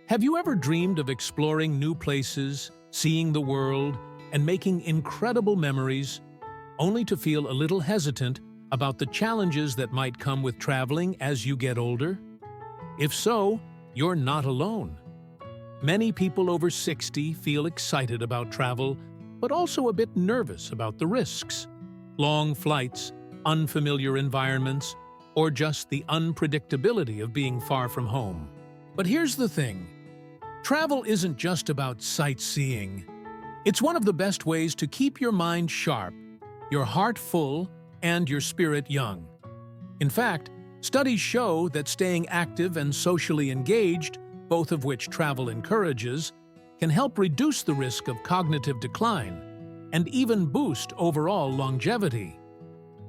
Have you ever dreamed of exploring new places, seeing the world, and making incredible memories, only to feel a little hesitant about the challenges that might come with traveling as you get older? If so, you're not alone. Many people over 60 feel excited about travel, but also a bit nervous about the risks. Long flights, unfamiliar environments, or just the unpredictability of being far from home. But here's the thing. Travel isn't just about sightseeing. It's one of the best ways to keep your mind sharp, your heart full, and your spirit young. In fact, studies show that staying active and socially engaged, both of which travel encourages, can help reduce the risk of cognitive decline and even boost overall longevity.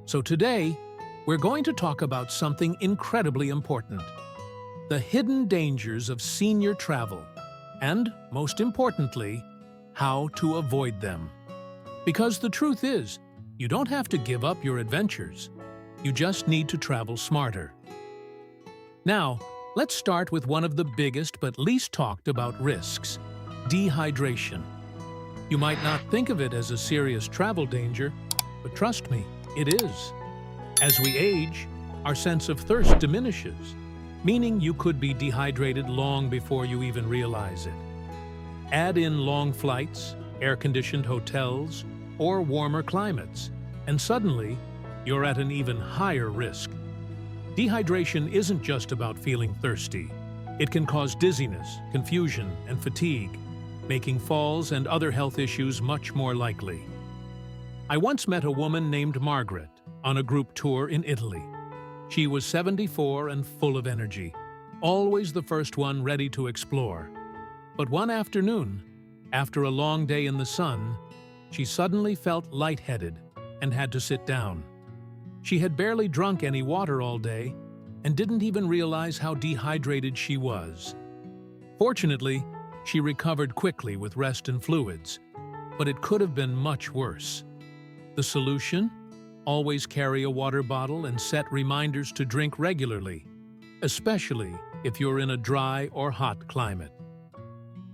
So today, we're going to talk about something incredibly important: the hidden dangers of senior travel, and, most importantly, how to avoid them. Because the truth is, you don't have to give up your adventures. You just need to travel smarter. Now, let's start with one of the biggest but least talked about risks: dehydration. You might not think of it as a serious travel danger, but trust me, it is. As we age, our sense of thirst diminishes, meaning you could be dehydrated long before you even realize it. Add in long flights, air-conditioned hotels, or warmer climates, and suddenly, you're at an even higher risk. Dehydration isn't just about feeling thirsty. It can cause dizziness, confusion, and fatigue, making falls and other health issues much more likely. I once met a woman named Margaret on a group tour in Italy. She was 74 and full of energy, always the first one ready to explore. But one afternoon, after a long day in the sun, she suddenly felt lightheaded and had to sit down. She had barely drunk any water all day and didn't even realize how dehydrated she was. Fortunately, she recovered quickly with rest and fluids, but it could have been much worse. The solution? Always carry a water bottle and set reminders to drink regularly, especially if you're in a dry or hot climate.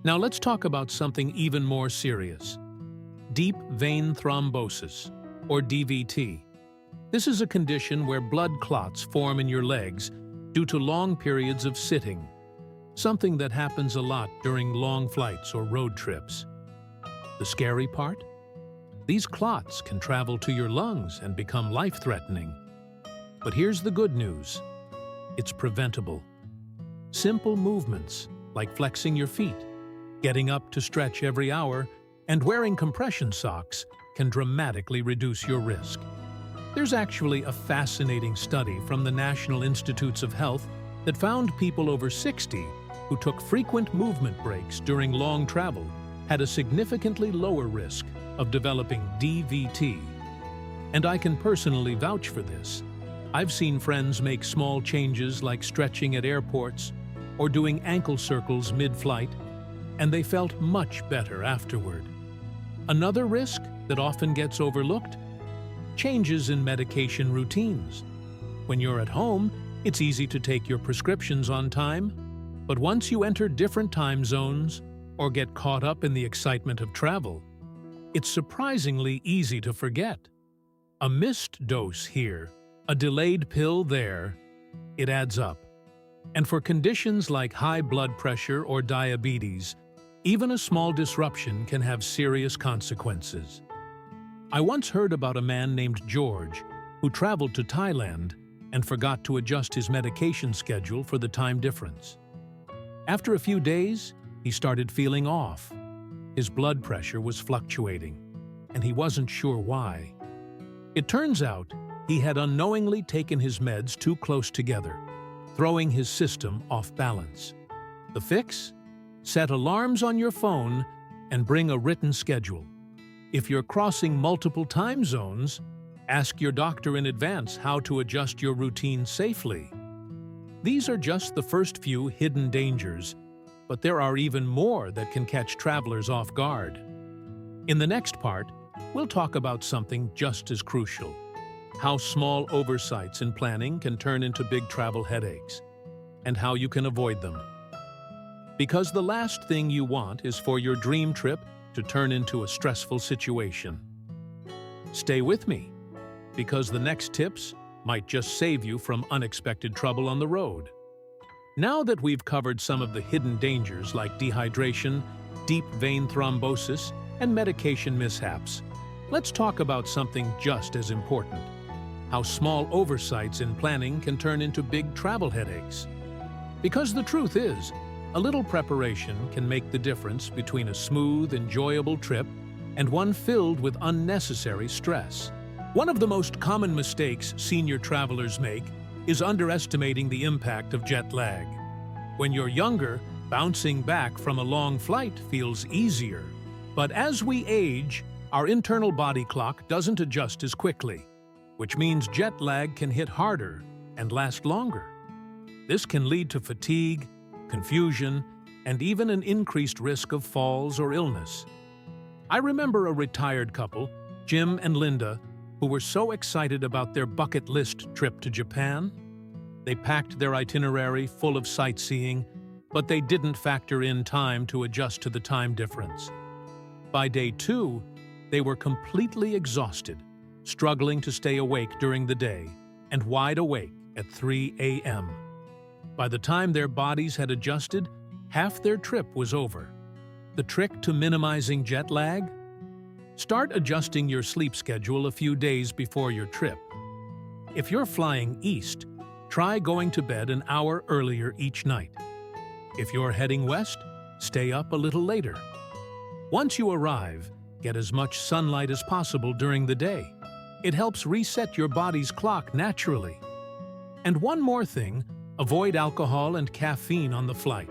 Now let's talk about something even more serious: deep vein thrombosis, or DVT. This is a condition where blood clots form in your legs due to long periods of sitting, something that happens a lot during long flights or road trips. The scary part? These clots can travel to your lungs and become life-threatening. But here's the good news. It's preventable. Simple movements, like flexing your feet, getting up to stretch every hour, and wearing compression socks can dramatically reduce your risk. There's actually a fascinating study from the National Institutes of Health that found people over 60 who took frequent movement breaks during long travel had a significantly lower risk of developing DVT. And I can personally vouch for this. I've seen friends make small changes like stretching at airports or doing ankle circles mid-flight, and they felt much better afterward. Another risk that often gets overlooked? Changes in medication routines. When you're at home, it's easy to take your prescriptions on time, but once you enter different time zones or get caught up in the excitement of travel, it's surprisingly easy to forget. A missed dose here, a delayed pill there, it adds up. And for conditions like high blood pressure or diabetes, even a small disruption can have serious consequences. I once heard about a man named George who traveled to Thailand and forgot to adjust his medication schedule for the time difference. After a few days, he started feeling off. His blood pressure was fluctuating, and he wasn't sure why. It turns out he had unknowingly taken his meds too close together, throwing his system off balance. The fix? Set alarms on your phone and bring a written schedule. If you're crossing multiple time zones, ask your doctor in advance how to adjust your routine safely. These are just the first few hidden dangers, but there are even more that can catch travelers off guard. In the next part, we'll talk about something just as crucial: how small oversights in planning can turn into big travel headaches, and how you can avoid them. Because the last thing you want is for your dream trip to turn into a stressful situation. Stay with me, because the next tips might just save you from unexpected trouble on the road. Now that we've covered some of the hidden dangers like dehydration, deep vein thrombosis, and medication mishaps, let's talk about something just as important: how small oversights in planning can turn into big travel headaches. Because the truth is, a little preparation can make the difference between a smooth, enjoyable trip and one filled with unnecessary stress. One of the most common mistakes senior travelers make is underestimating the impact of jet lag. When you're younger, bouncing back from a long flight feels easier. But as we age, our internal body clock doesn't adjust as quickly, which means jet lag can hit harder and last longer. This can lead to fatigue, confusion, and even an increased risk of falls or illness. I remember a retired couple, Jim and Linda, who were so excited about their bucket list trip to Japan. They packed their itinerary full of sightseeing, but they didn't factor in time to adjust to the time difference. By day 2, they were completely exhausted, struggling to stay awake during the day, and wide awake at 3 a.m. By the time their bodies had adjusted, half their trip was over. The trick to minimizing jet lag? Start adjusting your sleep schedule a few days before your trip. If you're flying east, try going to bed an hour earlier each night. If you're heading west, stay up a little later. Once you arrive, get as much sunlight as possible during the day. It helps reset your body's clock naturally. And one more thing, avoid alcohol and caffeine on the flight.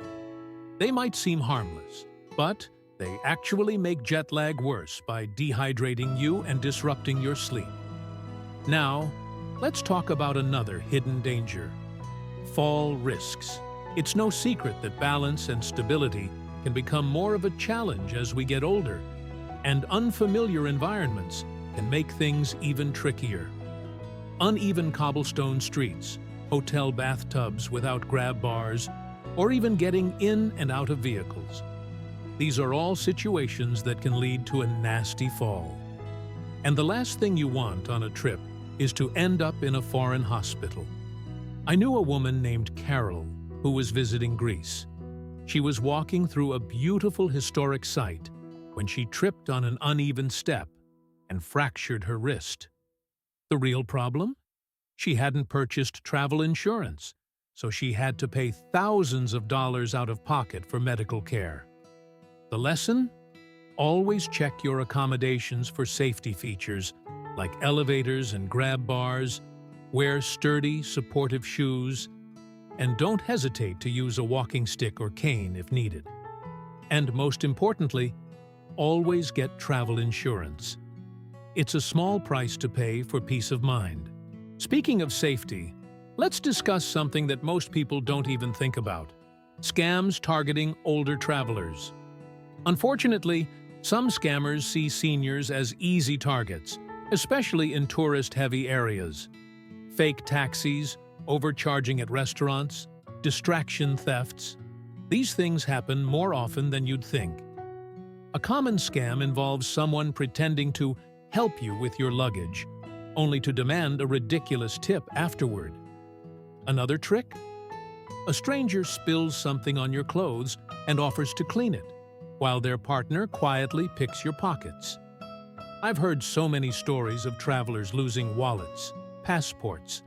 They might seem harmless, but they actually make jet lag worse by dehydrating you and disrupting your sleep. Now, let's talk about another hidden danger: fall risks. It's no secret that balance and stability can become more of a challenge as we get older, and unfamiliar environments can make things even trickier. Uneven cobblestone streets, hotel bathtubs without grab bars, or even getting in and out of vehicles. These are all situations that can lead to a nasty fall. And the last thing you want on a trip is to end up in a foreign hospital. I knew a woman named Carol who was visiting Greece. She was walking through a beautiful historic site when she tripped on an uneven step and fractured her wrist. The real problem? She hadn't purchased travel insurance, so she had to pay thousands of dollars out of pocket for medical care. The lesson? Always check your accommodations for safety features like elevators and grab bars, wear sturdy, supportive shoes, and don't hesitate to use a walking stick or cane if needed. And most importantly, always get travel insurance. It's a small price to pay for peace of mind. Speaking of safety, let's discuss something that most people don't even think about: scams targeting older travelers. Unfortunately, some scammers see seniors as easy targets, especially in tourist-heavy areas. Fake taxis, overcharging at restaurants, distraction thefts. These things happen more often than you'd think. A common scam involves someone pretending to help you with your luggage, only to demand a ridiculous tip afterward. Another trick? A stranger spills something on your clothes and offers to clean it, while their partner quietly picks your pockets. I've heard so many stories of travelers losing wallets, passports,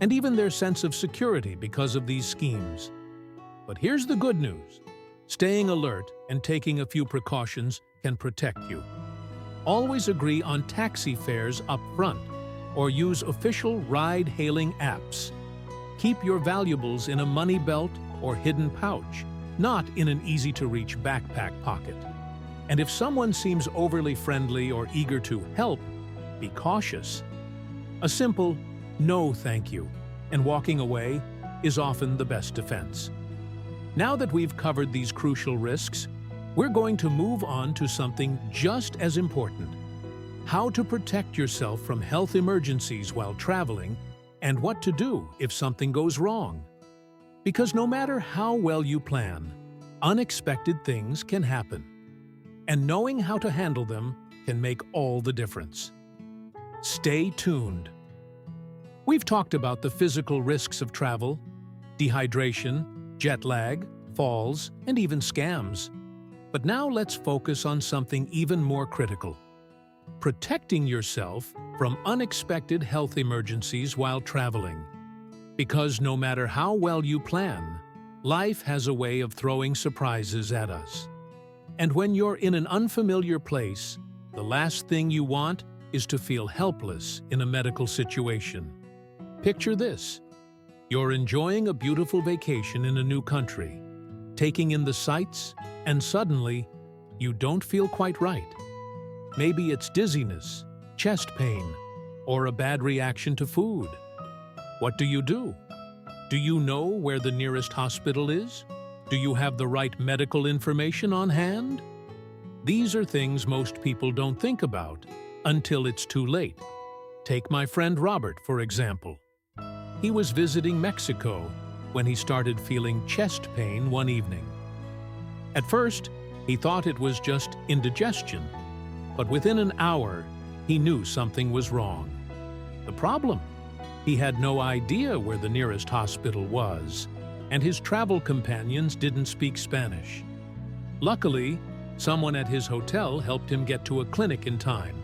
and even their sense of security because of these schemes. But here's the good news: staying alert and taking a few precautions can protect you. Always agree on taxi fares up front, or use official ride-hailing apps. Keep your valuables in a money belt or hidden pouch, not in an easy-to-reach backpack pocket. And if someone seems overly friendly or eager to help, be cautious. A simple "no thank you" and walking away is often the best defense. Now that we've covered these crucial risks, we're going to move on to something just as important: how to protect yourself from health emergencies while traveling, and what to do if something goes wrong. Because no matter how well you plan, Unexpected things can happen, and knowing how to handle them can make all the difference. Stay tuned. We've talked about the physical risks of travel, dehydration, jet lag, falls, and even scams. But now let's focus on something even more critical: protecting yourself from unexpected health emergencies while traveling. Because no matter how well you plan, life has a way of throwing surprises at us. And when you're in an unfamiliar place, the last thing you want is to feel helpless in a medical situation. Picture this. You're enjoying a beautiful vacation in a new country, taking in the sights, and suddenly, you don't feel quite right. Maybe it's dizziness, chest pain, or a bad reaction to food. What do? Do you know where the nearest hospital is? Do you have the right medical information on hand? These are things most people don't think about until it's too late. Take my friend Robert, for example. He was visiting Mexico when he started feeling chest pain one evening. At first, he thought it was just indigestion, but within an hour, he knew something was wrong. The problem? He had no idea where the nearest hospital was, and his travel companions didn't speak Spanish. Luckily, someone at his hotel helped him get to a clinic in time,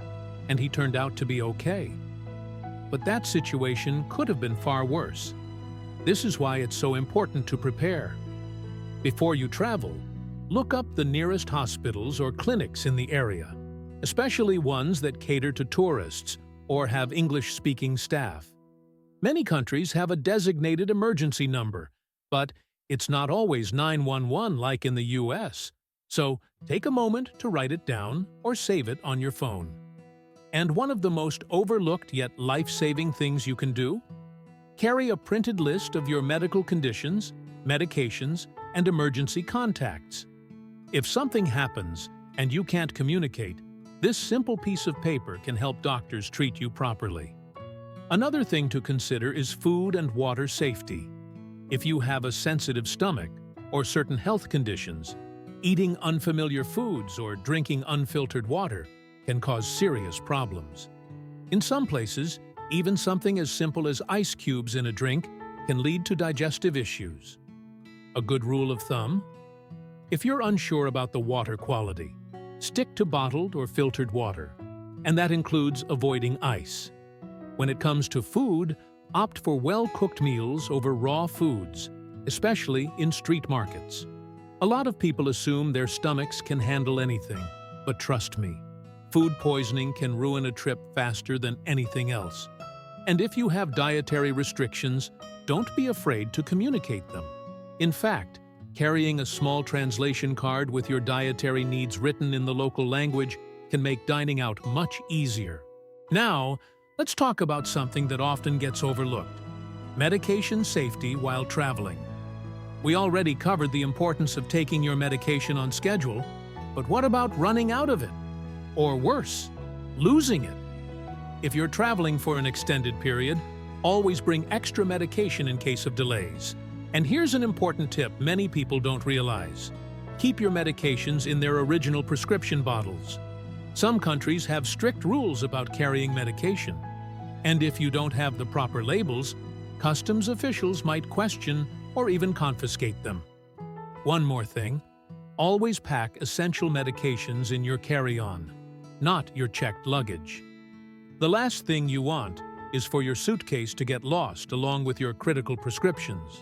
and he turned out to be okay. But that situation could have been far worse. This is why it's so important to prepare. Before you travel, look up the nearest hospitals or clinics in the area, especially ones that cater to tourists or have English-speaking staff. Many countries have a designated emergency number, but it's not always 911 like in the US. So take a moment to write it down or save it on your phone. And one of the most overlooked yet life-saving things you can do? Carry a printed list of your medical conditions, medications, and emergency contacts. If something happens and you can't communicate, this simple piece of paper can help doctors treat you properly. Another thing to consider is food and water safety. If you have a sensitive stomach or certain health conditions, eating unfamiliar foods or drinking unfiltered water can cause serious problems. In some places, even something as simple as ice cubes in a drink can lead to digestive issues. A good rule of thumb? If you're unsure about the water quality, stick to bottled or filtered water, and that includes avoiding ice. When it comes to food, opt for well-cooked meals over raw foods, especially in street markets. A lot of people assume their stomachs can handle anything, but trust me, food poisoning can ruin a trip faster than anything else. And if you have dietary restrictions, don't be afraid to communicate them. In fact, carrying a small translation card with your dietary needs written in the local language can make dining out much easier. Now, let's talk about something that often gets overlooked: medication safety while traveling. We already covered the importance of taking your medication on schedule, but what about running out of it? Or worse, losing it? If you're traveling for an extended period, always bring extra medication in case of delays. And here's an important tip many people don't realize. Keep your medications in their original prescription bottles. Some countries have strict rules about carrying medication. And if you don't have the proper labels, customs officials might question or even confiscate them. One more thing, always pack essential medications in your carry-on, not your checked luggage. The last thing you want is for your suitcase to get lost along with your critical prescriptions.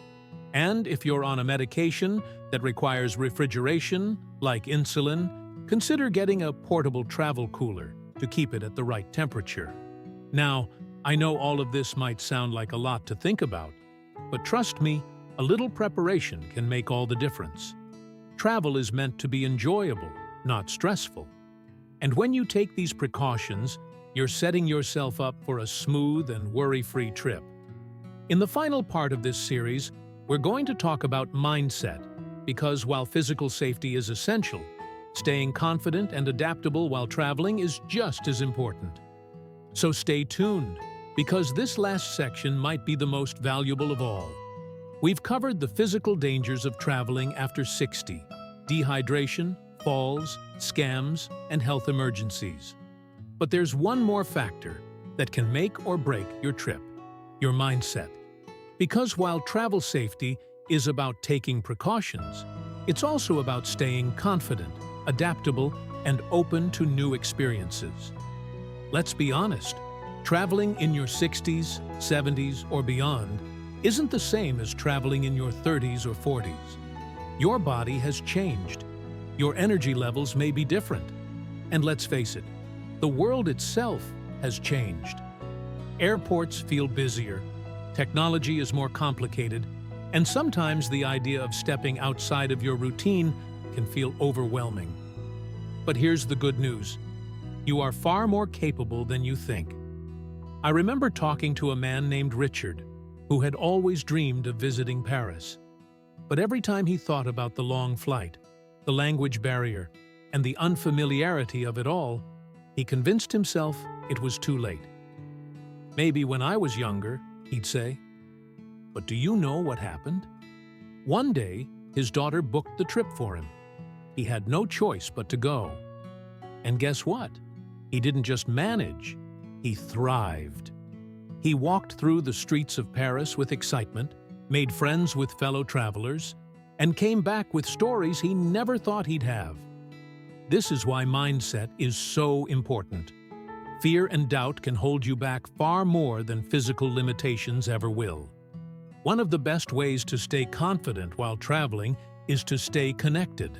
And if you're on a medication that requires refrigeration, like insulin, consider getting a portable travel cooler to keep it at the right temperature. Now, I know all of this might sound like a lot to think about, but trust me, a little preparation can make all the difference. Travel is meant to be enjoyable, not stressful. And when you take these precautions, you're setting yourself up for a smooth and worry-free trip. In the final part of this series, we're going to talk about mindset, because while physical safety is essential, staying confident and adaptable while traveling is just as important. So stay tuned, because this last section might be the most valuable of all. We've covered the physical dangers of traveling after 60, dehydration, falls, scams, and health emergencies. But there's one more factor that can make or break your trip: your mindset. Because while travel safety is about taking precautions, it's also about staying confident, adaptable, and open to new experiences. Let's be honest, traveling in your 60s, 70s, or beyond isn't the same as traveling in your 30s or 40s. Your body has changed. Your energy levels may be different. And let's face it, the world itself has changed. Airports feel busier, technology is more complicated, and sometimes the idea of stepping outside of your routine can feel overwhelming. But here's the good news: you are far more capable than you think. I remember talking to a man named Richard, who had always dreamed of visiting Paris. But every time he thought about the long flight, the language barrier, and the unfamiliarity of it all, he convinced himself it was too late. "Maybe when I was younger," he'd say. But do you know what happened? One day, his daughter booked the trip for him. He had no choice but to go. And guess what? He didn't just manage, he thrived. He walked through the streets of Paris with excitement, made friends with fellow travelers, and came back with stories he never thought he'd have. This is why mindset is so important. Fear and doubt can hold you back far more than physical limitations ever will. One of the best ways to stay confident while traveling is to stay connected.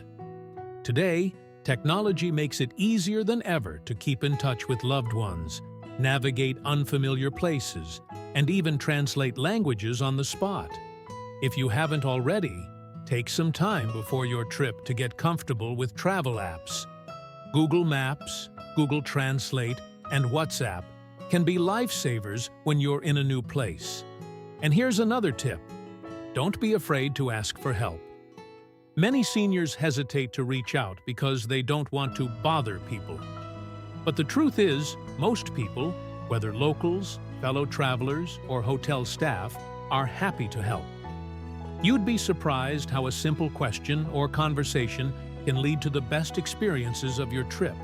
Today, technology makes it easier than ever to keep in touch with loved ones, navigate unfamiliar places, and even translate languages on the spot. If you haven't already, take some time before your trip to get comfortable with travel apps. Google Maps, Google Translate, and WhatsApp can be lifesavers when you're in a new place. And here's another tip: don't be afraid to ask for help. Many seniors hesitate to reach out because they don't want to bother people. But the truth is, most people, whether locals, fellow travelers, or hotel staff, are happy to help. You'd be surprised how a simple question or conversation can lead to the best experiences of your trip.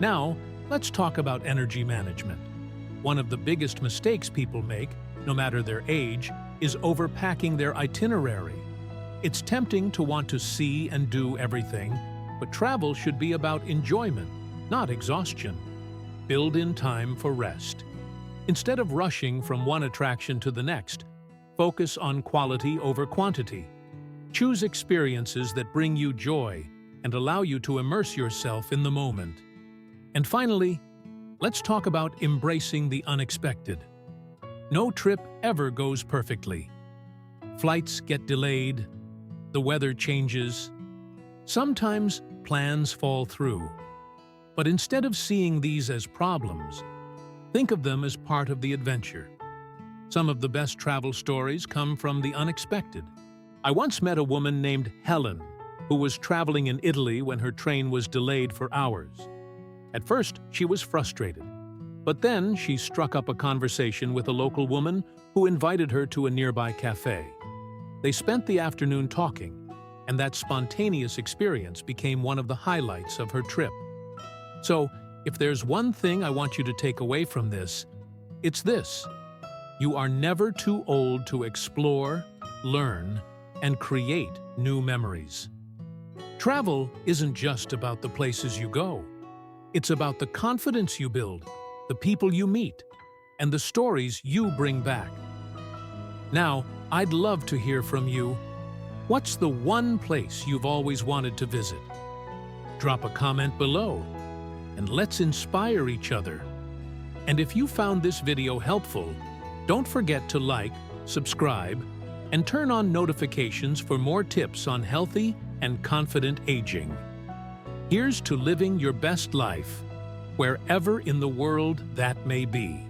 Now, let's talk about energy management. One of the biggest mistakes people make, no matter their age, is overpacking their itinerary. It's tempting to want to see and do everything, but travel should be about enjoyment, not exhaustion. Build in time for rest. Instead of rushing from one attraction to the next, focus on quality over quantity. Choose experiences that bring you joy and allow you to immerse yourself in the moment. And finally, let's talk about embracing the unexpected. No trip ever goes perfectly. Flights get delayed, the weather changes. Sometimes plans fall through. But instead of seeing these as problems, think of them as part of the adventure. Some of the best travel stories come from the unexpected. I once met a woman named Helen, who was traveling in Italy when her train was delayed for hours. At first, she was frustrated. But then she struck up a conversation with a local woman who invited her to a nearby cafe. They spent the afternoon talking, and that spontaneous experience became one of the highlights of her trip. So, if there's one thing I want you to take away from this, it's this: you are never too old to explore, learn, and create new memories. Travel isn't just about the places you go. It's about the confidence you build, the people you meet, and the stories you bring back. Now, I'd love to hear from you. What's the one place you've always wanted to visit? Drop a comment below, and let's inspire each other. And if you found this video helpful, don't forget to like, subscribe, and turn on notifications for more tips on healthy and confident aging. Here's to living your best life, wherever in the world that may be.